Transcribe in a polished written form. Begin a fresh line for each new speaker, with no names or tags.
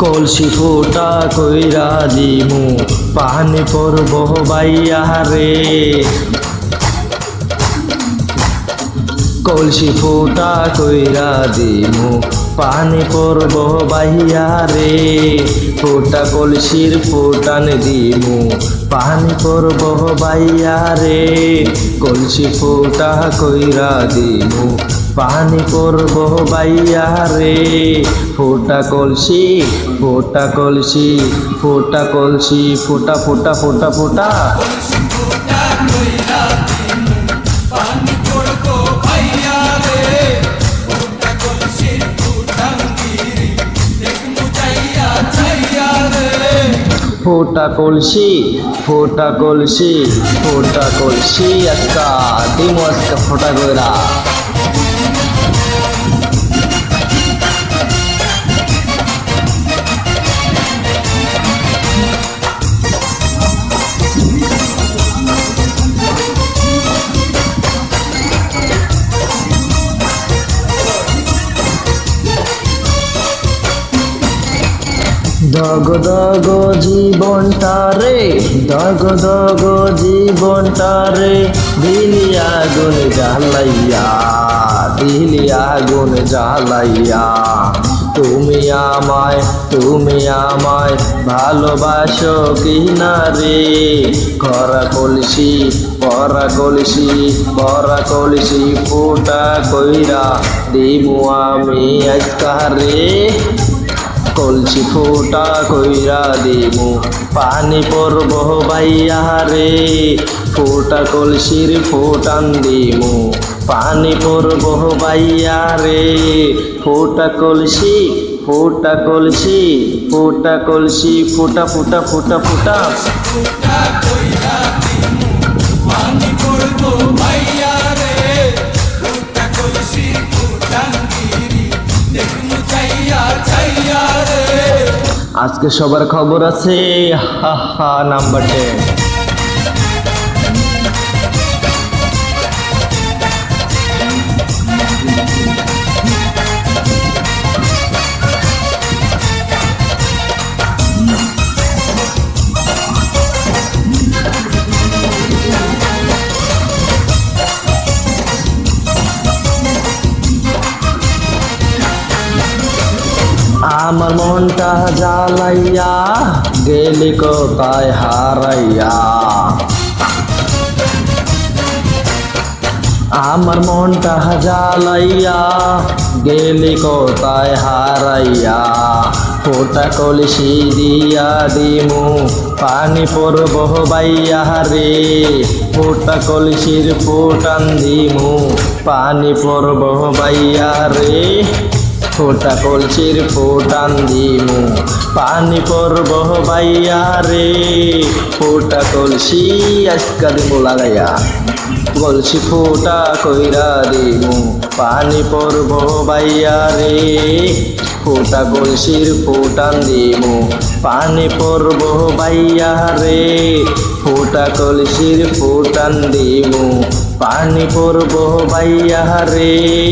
কলসি ফোটা কইরা দিমু পানি পড়ব বাইয়া রে। কলসি ফোটা কইরা দিমু পানি পড়ব বাইয়া রে। ফোটা কলসির ফোটান দিমু পানি পড়ব বাইয়া রে। কলসি ফোটা কইরা দিমু পানি পড়ব বাইয়া রে। ফোটা কলসি ফোটা কলসি ফোটা কলসি ফোটা ফোটা ফোটা ফোটা ফোটা কলসি ফোটা কলসি ফোটা কলসি আজকা দিমু আজকা ফোটা কইরা। দগ দগ জীবনটারে দগ দগ জীবনটারে দিলি আগুন জ্বালাইয়া দিলি আগুন জ্বালাইয়া। তুমি আমায় ভালোবাসো কিনা রে। করা কলসি পরা কলসি পরা কলসি ফোটা কইরা দিমু আমি আজকা রে। কলসি ফোটা কইরা দিমু পানি পড়ব বাইয়া রে। ফোটা কলসির ফোটান দিমু পানি পড়ব বাইয়া রে। ফোটা কলসি ফোটা কলসি ফোটা কলসি ফোটা ফোটা ফোটা ফোটা আজকে সবার খবর আছে হা হা নাম্বার 10। আমার মনটা জ্বালাইয়া গেলি কোথায় হারাইয়া। আমার মনটা জ্বালাইয়া গেলি কোথায় হারাইয়া। ফোটা কলসি দিয়া দিমু পানি পড়ব বাইয়া রে। ফোটা কলসির ফোটান দিমু পানি পড়ব বাইয়া রে। ফোটা কলসির ফোটান দিমু পানি পড়ব বাইয়া রে। ফোটা কলসি আজকা দিমু লাগাইয়া। কলসি ফোটা কইরা দিমু পানি পড়ব বাইয়া রে। ফোটা কলসির ফোটান দিমু পানি পড়ব বাইয়া রে। ফোটা কলসির ফোটান দিমু পানি পড়ব বাইয়া রে।